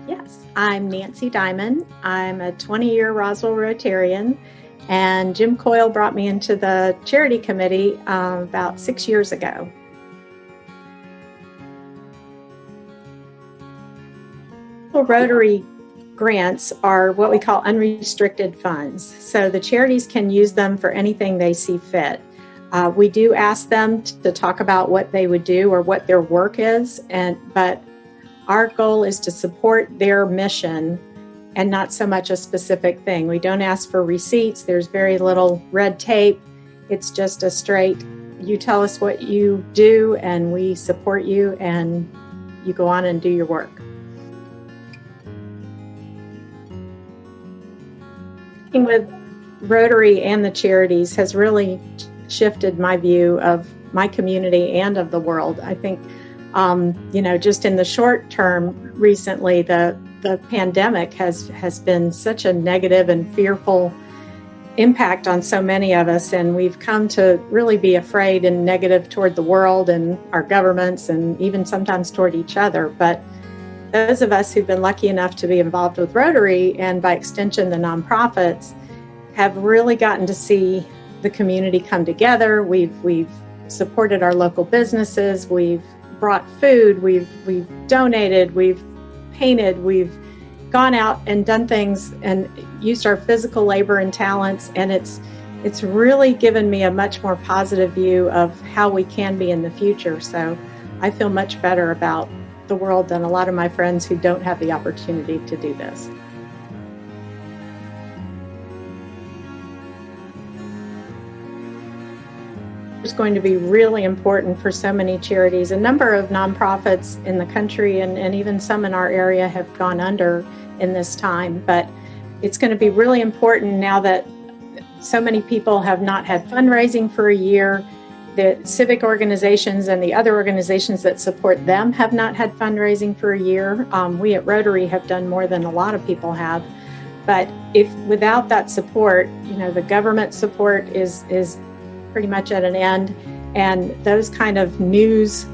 Yes, I'm Nancy Diamond. I'm a 20-year Roswell Rotarian, and Jim Coyle brought me into the Charity Committee about 6 years ago. Rotary grants are what we call unrestricted funds, so the charities can use them for anything they see fit. We do ask them to talk about what they would do or what their work is, but our goal is to support their mission and not so much a specific thing. We don't ask for receipts. There's very little red tape. It's just a straight, you tell us what you do and we support you, and you go on and do your work. Working with Rotary and the charities has really shifted my view of my community and of the world. I think, just in the short term recently, the pandemic has been such a negative and fearful impact on so many of us, and we've come to really be afraid and negative toward the world and our governments and even sometimes toward each other. But those of us who've been lucky enough to be involved with Rotary, and by extension the nonprofits, have really gotten to see the community come together. We've supported our local businesses, we've brought food, we've donated, we've painted, we've gone out and done things and used our physical labor and talents, and it's really given me a much more positive view of how we can be in the future. So I feel much better about the world than a lot of my friends who don't have the opportunity to do this. It's going to be really important for so many charities. A number of nonprofits in the country and even some in our area have gone under in this time, but it's going to be really important now that so many people have not had fundraising for a year. The civic organizations and the other organizations that support them have not had fundraising for a year. We at Rotary have done more than a lot of people have. But if without that support, the government support is pretty much at an end, and those kind of news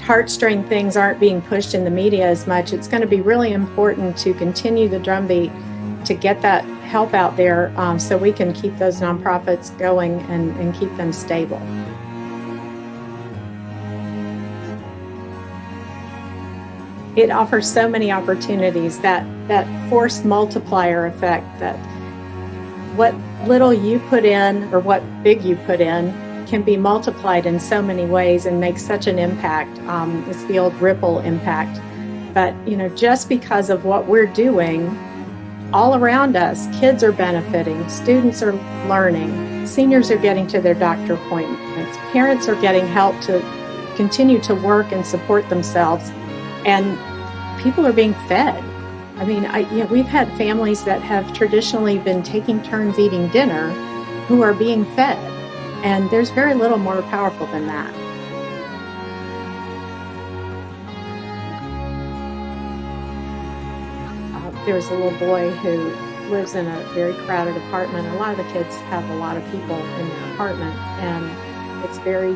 heartstring things aren't being pushed in the media as much, it's going to be really important to continue the drumbeat to get that help out there so we can keep those nonprofits going and keep them stable. It offers so many opportunities, that force multiplier effect, that what little you put in or what big you put in can be multiplied in so many ways and make such an impact. It's the old ripple impact. But, just because of what we're doing, all around us, kids are benefiting, students are learning, seniors are getting to their doctor appointments, parents are getting help to continue to work and support themselves, and people are being fed. I mean, we've had families that have traditionally been taking turns eating dinner who are being fed, and there's very little more powerful than that. There's a little boy who lives in a very crowded apartment. A lot of the kids have a lot of people in their apartment, and it's very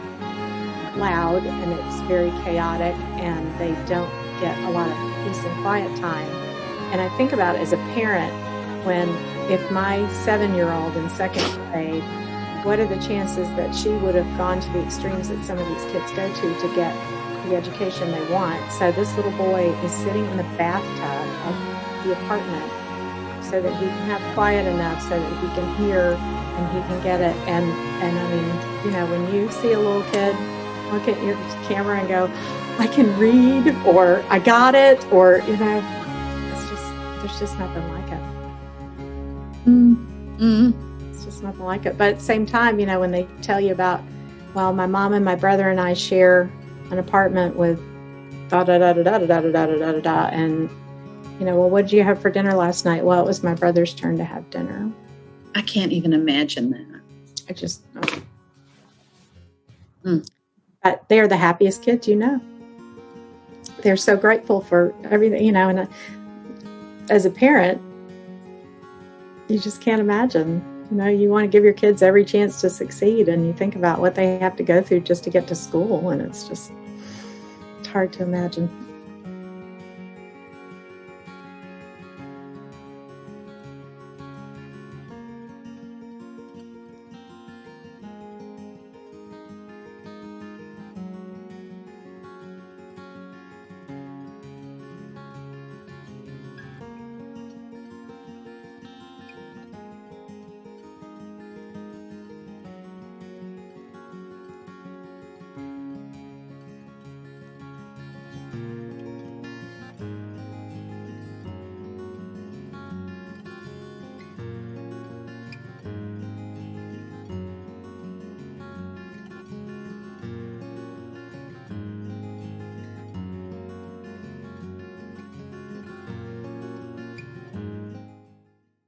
loud and it's very chaotic, and they don't get a lot of peace and quiet time. And I think about it as a parent, if my 7-year-old in second grade, what are the chances that she would have gone to the extremes that some of these kids go to get the education they want? So this little boy is sitting in the bathtub of the apartment so that he can have quiet enough so that he can hear and he can get it. And I mean, when you see a little kid look at your camera and go, I can read, or I got it, or, there's just nothing like it. Mm-hmm. It's just nothing like it. But at the same time, when they tell you about, well, my mom and my brother and I share an apartment with da da da da da da da da da da da, and well, what did you have for dinner last night? Well, it was my brother's turn to have dinner. I can't even imagine that. I just. But they're the happiest kids, They're so grateful for everything, and as a parent, you just can't imagine. You want to give your kids every chance to succeed, and you think about what they have to go through just to get to school, and it's hard to imagine.